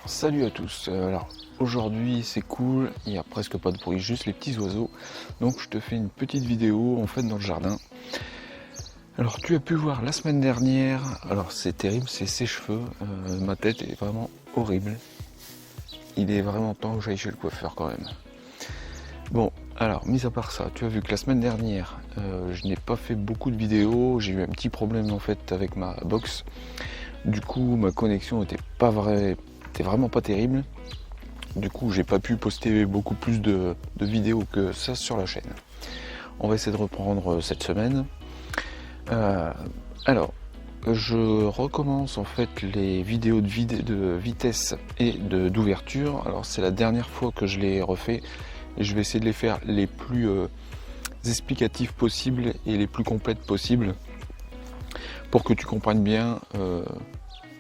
Salut à tous, alors aujourd'hui c'est cool, il n'y a presque pas de bruit, juste les petits oiseaux. Donc je te fais une petite vidéo en fait dans le jardin. Alors tu as pu voir la semaine dernière, alors c'est terrible, c'est ses cheveux, ma tête est vraiment horrible. Il est vraiment temps que j'aille chez le coiffeur quand même. Bon, alors mis à part ça, tu as vu que la semaine dernière je n'ai pas fait beaucoup de vidéos, j'ai eu un petit problème en fait avec ma box. Du coup ma connexion était vraiment pas terrible. Du coup, j'ai pas pu poster beaucoup plus de vidéos que ça sur la chaîne. On va essayer de reprendre cette semaine. Alors, je recommence en fait les vidéos de vitesse et d'ouverture. Alors, c'est la dernière fois que je les refais. Et je vais essayer de les faire les plus explicatives possibles et les plus complètes possibles pour que tu comprennes bien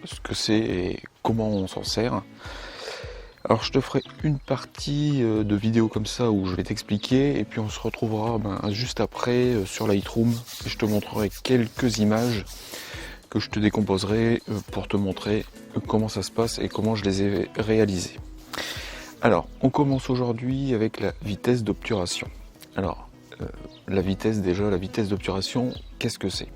ce que c'est et comment on s'en sert. Alors je te ferai une partie de vidéo comme ça où je vais t'expliquer et puis on se retrouvera juste après sur Lightroom et je te montrerai quelques images que je te décomposerai pour te montrer comment ça se passe et comment je les ai réalisées. Alors on commence aujourd'hui avec la vitesse d'obturation. Alors la vitesse d'obturation, qu'est-ce que c'est?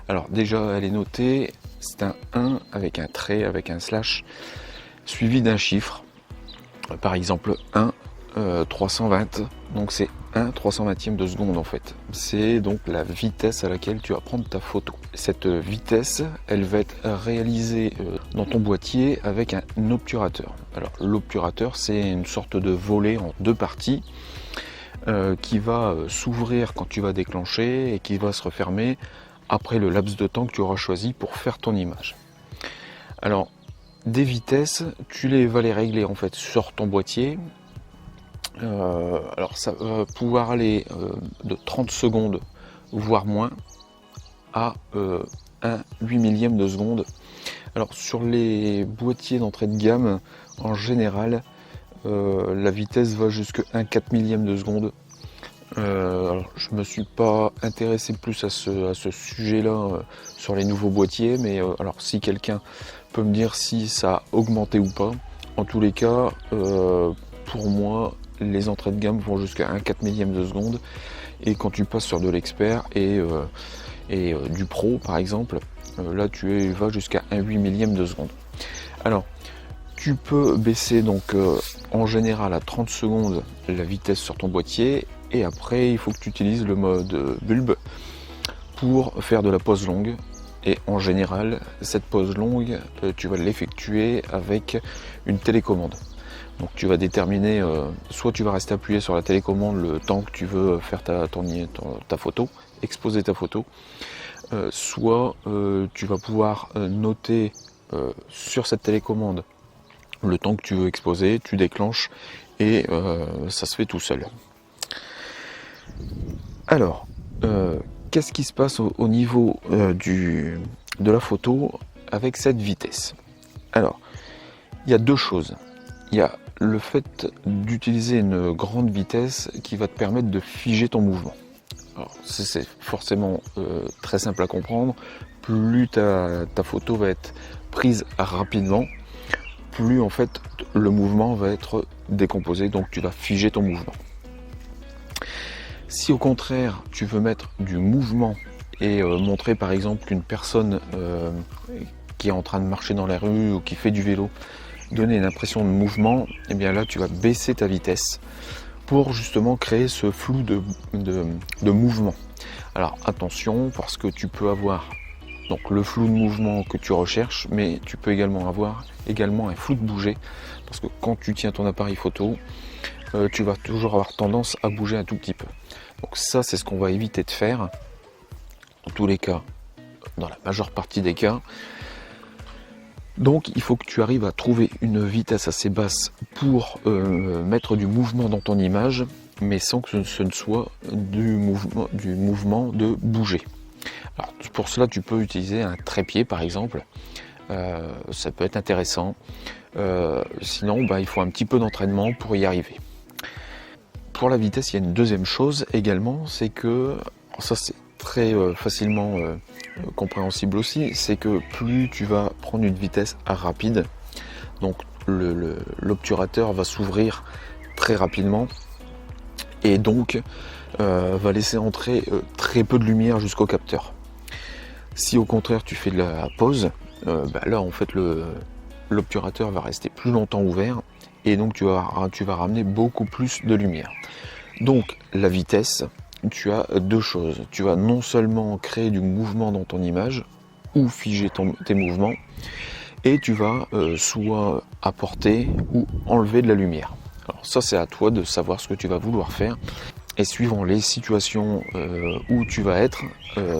Alors déjà elle est notée, c'est un 1 avec un trait, avec un slash suivi d'un chiffre. Par exemple 1 320, donc c'est 1 320e de seconde en fait. C'est donc la vitesse à laquelle tu vas prendre ta photo. Cette vitesse, elle va être réalisée dans ton boîtier avec un obturateur. Alors l'obturateur, c'est une sorte de volet en deux parties qui va s'ouvrir quand tu vas déclencher et qui va se refermer après le laps de temps que tu auras choisi pour faire ton image. Alors des vitesses, tu vas les régler en fait sur ton boîtier. Alors ça va pouvoir aller de 30 secondes voire moins à 1 8 millième de seconde. Alors sur les boîtiers d'entrée de gamme en général la vitesse va jusqu'à 1 4 millième de seconde. Alors, je me suis pas intéressé plus à ce sujet là sur les nouveaux boîtiers, mais alors si quelqu'un peut me dire si ça a augmenté ou pas, en tous les cas pour moi les entrées de gamme vont jusqu'à 1 4 millième de seconde et quand tu passes sur de l'expert et du pro par exemple, là tu vas jusqu'à 1 8 millième de seconde. Alors tu peux baisser donc en général à 30 secondes la vitesse sur ton boîtier et après il faut que tu utilises le mode bulbe pour faire de la pause longue et en général cette pause longue tu vas l'effectuer avec une télécommande. Donc tu vas déterminer, soit tu vas rester appuyé sur la télécommande le temps que tu veux faire ta photo, exposer ta photo, soit tu vas pouvoir noter sur cette télécommande le temps que tu veux exposer, tu déclenches et ça se fait tout seul. Alors, qu'est-ce qui se passe au niveau de la photo avec cette vitesse? Alors, il y a deux choses. Il y a le fait d'utiliser une grande vitesse qui va te permettre de figer ton mouvement. Alors, c'est forcément très simple à comprendre. Plus ta photo va être prise rapidement, plus en fait le mouvement va être décomposé, donc tu vas figer ton mouvement. Si au contraire tu veux mettre du mouvement et montrer par exemple qu'une personne qui est en train de marcher dans la rue ou qui fait du vélo, donner une impression de mouvement, et bien là tu vas baisser ta vitesse pour justement créer ce flou de mouvement. Alors attention, parce que tu peux avoir donc le flou de mouvement que tu recherches, mais tu peux également avoir un flou de bouger, parce que quand tu tiens ton appareil photo, tu vas toujours avoir tendance à bouger un tout petit peu. Donc ça, c'est ce qu'on va éviter de faire, en tous les cas, dans la majeure partie des cas. Donc il faut que tu arrives à trouver une vitesse assez basse pour mettre du mouvement dans ton image, mais sans que ce ne soit du mouvement de bouger. Alors, pour cela, tu peux utiliser un trépied par exemple, ça peut être intéressant. Sinon, il faut un petit peu d'entraînement pour y arriver. Pour la vitesse, il y a une deuxième chose également, c'est que, ça c'est très facilement compréhensible aussi, c'est que plus tu vas prendre une vitesse rapide, donc l'obturateur va s'ouvrir très rapidement et donc va laisser entrer très peu de lumière jusqu'au capteur. Si au contraire tu fais de la pause, là en fait l'obturateur va rester plus longtemps ouvert et donc tu vas ramener beaucoup plus de lumière. Donc la vitesse, tu as deux choses. Tu vas non seulement créer du mouvement dans ton image ou figer tes mouvements, et tu vas soit apporter ou enlever de la lumière. Alors ça c'est à toi de savoir ce que tu vas vouloir faire. Et suivant les situations où tu vas être,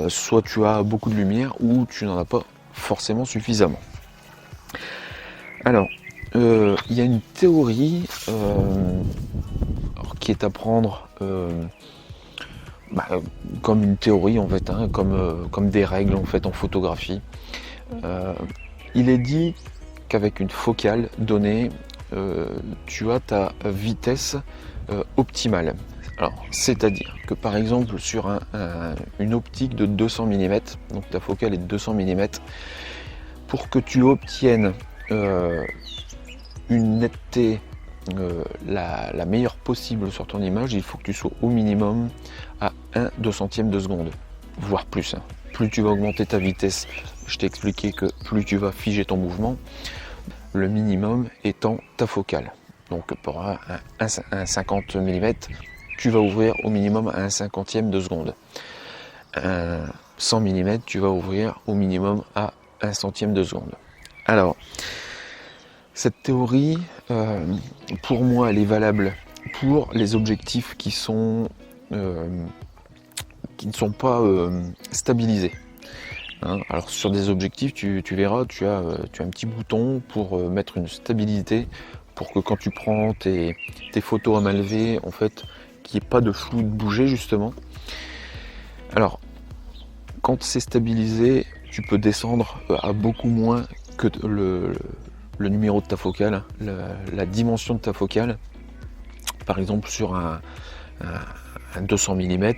soit tu as beaucoup de lumière ou tu n'en as pas forcément suffisamment. Alors, il y a une théorie qui est à prendre comme une théorie en fait, hein, comme des règles en fait en photographie. Il est dit qu'avec une focale donnée, tu as ta vitesse optimale. Alors, c'est-à-dire que par exemple sur une optique de 200 mm, donc ta focale est de 200 mm, pour que tu obtiennes une netteté la meilleure possible sur ton image, il faut que tu sois au minimum à 1/200 de seconde, voire plus. Plus tu vas augmenter ta vitesse, je t'ai expliqué que plus tu vas figer ton mouvement, le minimum étant ta focale. Donc pour un 50 mm, tu vas ouvrir au minimum à 1/50 de seconde. Un 100 mm, tu vas ouvrir au minimum à 1/100 de seconde. Alors, cette théorie, pour moi, elle est valable pour les objectifs qui ne sont pas stabilisés. Hein, alors sur des objectifs, tu verras, tu as un petit bouton pour mettre une stabilité, pour que quand tu prends tes photos à main levée, en fait, qu'il n'y ait pas de flou de bouger justement. Alors, quand c'est stabilisé, tu peux descendre à beaucoup moins que le numéro de ta focale, la dimension de ta focale. Par exemple sur un 200 mm,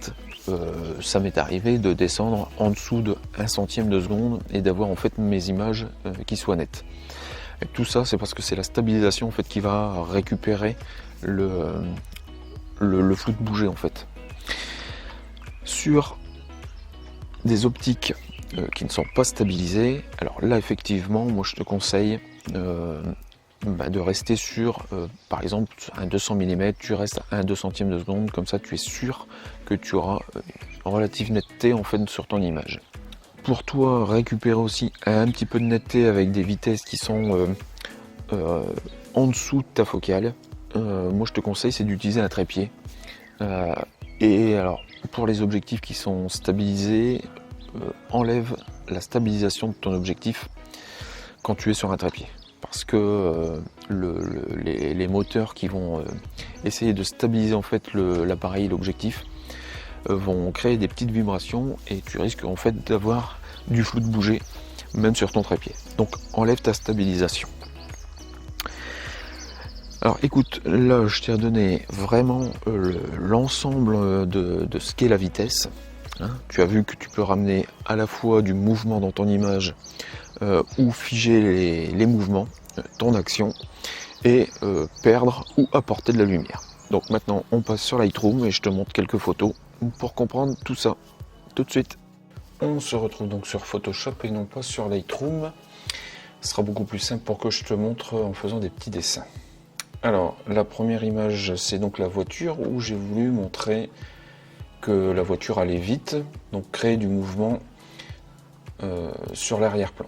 ça m'est arrivé de descendre en dessous de 1/100 de seconde et d'avoir en fait mes images qui soient nettes. Et tout ça c'est parce que c'est la stabilisation en fait qui va récupérer le flou de bouger en fait. Sur des optiques qui ne sont pas stabilisées, alors là effectivement moi je te conseille de rester sur par exemple un 200 mm, tu restes à 1/200 de seconde, comme ça tu es sûr que tu auras une relative netteté en fait sur ton image. Pour toi récupérer aussi un petit peu de netteté avec des vitesses qui sont en dessous de ta focale, moi je te conseille c'est d'utiliser un trépied. Et alors pour les objectifs qui sont stabilisés, enlève la stabilisation de ton objectif quand tu es sur un trépied. Parce que les moteurs qui vont essayer de stabiliser en fait l'appareil, l'objectif, vont créer des petites vibrations et tu risques en fait d'avoir du flou de bouger même sur ton trépied. Donc enlève ta stabilisation. Alors écoute, là je t'ai redonné vraiment l'ensemble de ce qu'est la vitesse. Hein. Tu as vu que tu peux ramener à la fois du mouvement dans ton image ou figer les mouvements, ton action, et perdre ou apporter de la lumière. Donc maintenant on passe sur Lightroom et je te montre quelques photos pour comprendre tout ça. Tout de suite. On se retrouve donc sur Photoshop et non pas sur Lightroom. Ce sera beaucoup plus simple pour que je te montre en faisant des petits dessins. Alors la première image c'est donc la voiture où j'ai voulu montrer que la voiture allait vite, donc créer du mouvement sur l'arrière-plan.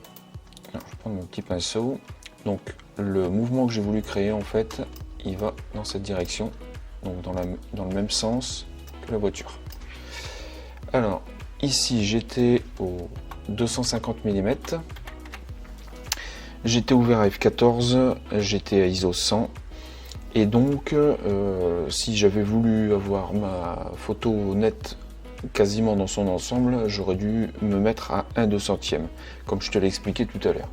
Alors, je vais prendre mon petit pinceau. Donc le mouvement que j'ai voulu créer en fait, il va dans cette direction, donc dans le même sens que la voiture. Alors ici j'étais au 250 mm, j'étais ouvert à f14, j'étais à ISO 100. Et donc, si j'avais voulu avoir ma photo nette quasiment dans son ensemble, j'aurais dû me mettre à 1/200, comme je te l'ai expliqué tout à l'heure.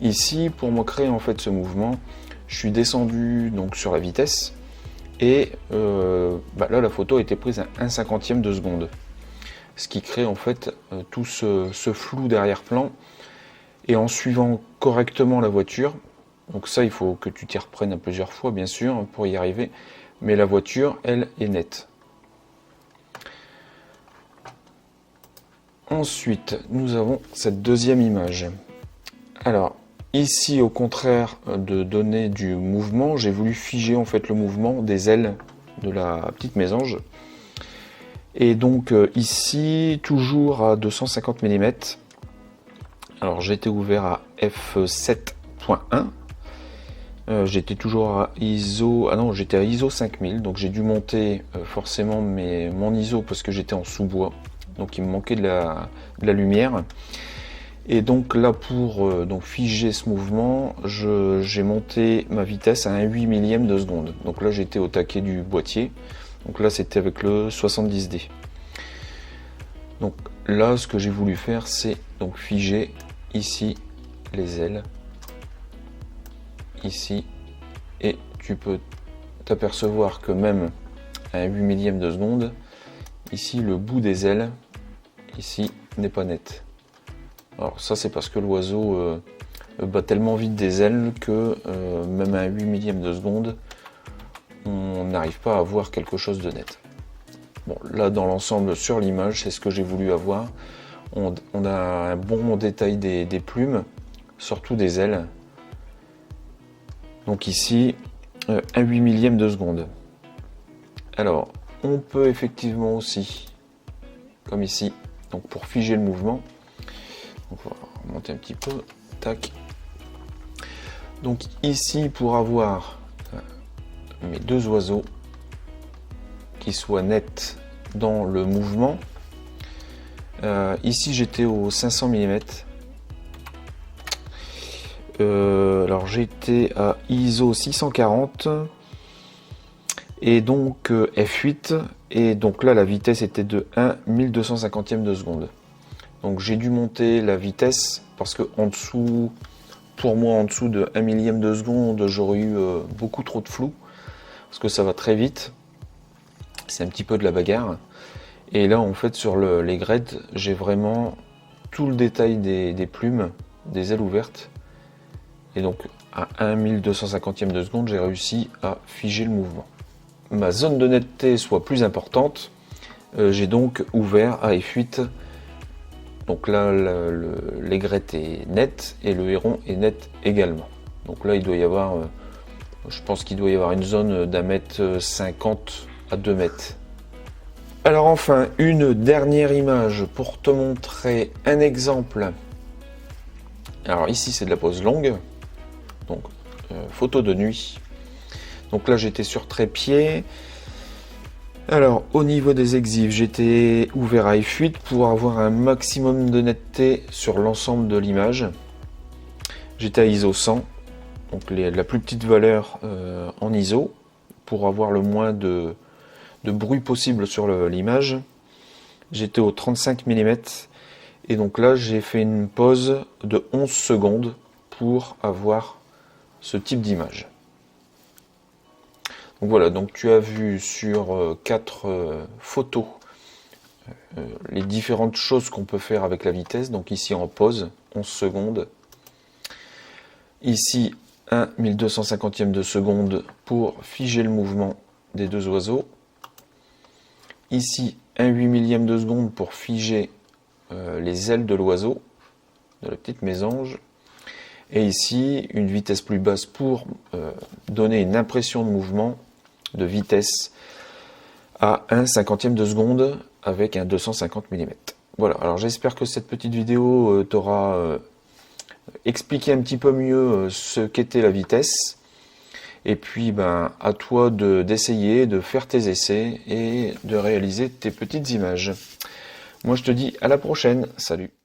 Ici, pour moi créer en fait ce mouvement, je suis descendu donc sur la vitesse et là la photo était prise à 1/50 de seconde, ce qui crée en fait tout ce flou d'arrière-plan. Et en suivant correctement la voiture, Donc ça, il faut que tu t'y reprennes à plusieurs fois, bien sûr, pour y arriver. Mais la voiture, elle, est nette. Ensuite, nous avons cette deuxième image. Alors, ici, au contraire de donner du mouvement, j'ai voulu figer en fait le mouvement des ailes de la petite mésange. Et donc ici, toujours à 250 mm. Alors, j'étais ouvert à f7.1. J'étais toujours à ISO... Ah non, j'étais à ISO 5000. Donc, j'ai dû monter forcément mon ISO parce que j'étais en sous-bois. Donc il me manquait de la lumière. Et donc là, pour donc figer ce mouvement, j'ai monté ma vitesse à un 8 millième de seconde. Donc là, j'étais au taquet du boîtier. Donc là, c'était avec le 70D. Donc là, ce que j'ai voulu faire, c'est donc figer ici les ailes. Ici. Et tu peux t'apercevoir que même à un 8 millième de seconde, ici, le bout des ailes, ici, n'est pas net. Alors ça, c'est parce que l'oiseau bat tellement vite des ailes que même à 8 millième de seconde, on n'arrive pas à voir quelque chose de net. Bon, là, dans l'ensemble, sur l'image, c'est ce que j'ai voulu avoir. On a un bon détail des plumes, surtout des ailes. Donc ici, un 8 millième de seconde. Alors, on peut effectivement aussi, comme ici, donc pour figer le mouvement, on va remonter un petit peu, tac. Donc ici, pour avoir mes deux oiseaux qui soient nets dans le mouvement, ici j'étais au 500 mm. Alors j'étais à ISO 640. Et donc F8, et donc là la vitesse était de 1 1250e de seconde. Donc j'ai dû monter la vitesse parce que en dessous, pour moi en dessous de 1 millième de seconde, j'aurais eu beaucoup trop de flou parce que ça va très vite. C'est un petit peu de la bagarre. Et là en fait sur les grades, j'ai vraiment tout le détail des plumes, des ailes ouvertes. Et donc à 1 1250e de seconde, j'ai réussi à figer le mouvement. Ma zone de netteté soit plus importante, j'ai donc ouvert à F8. Donc là, l'aigrette est nette et le héron est net également. Donc là, il doit y avoir, je pense qu'il doit y avoir une zone d'1 mètre 50 à 2 mètres. Alors enfin, une dernière image pour te montrer un exemple. Alors ici, c'est de la pose longue, donc photo de nuit. Donc là, j'étais sur trépied. Alors, au niveau des exifs, j'étais ouvert à F8 pour avoir un maximum de netteté sur l'ensemble de l'image. J'étais à ISO 100, donc la plus petite valeur en ISO, pour avoir le moins de bruit possible sur l'image. J'étais au 35 mm, et donc là, j'ai fait une pause de 11 secondes pour avoir ce type d'image. Donc voilà, donc tu as vu sur 4 photos les différentes choses qu'on peut faire avec la vitesse. Donc ici en pause, 11 secondes. Ici, 1 1250e de seconde pour figer le mouvement des deux oiseaux. Ici, un 8 millième de seconde pour figer les ailes de l'oiseau, de la petite mésange. Et ici, une vitesse plus basse pour donner une impression de mouvement, de vitesse à 1 50e de seconde avec un 250 mm. Voilà, alors j'espère que cette petite vidéo t'aura expliqué un petit peu mieux ce qu'était la vitesse. Et puis à toi d'essayer, de faire tes essais et de réaliser tes petites images. Moi je te dis à la prochaine, salut!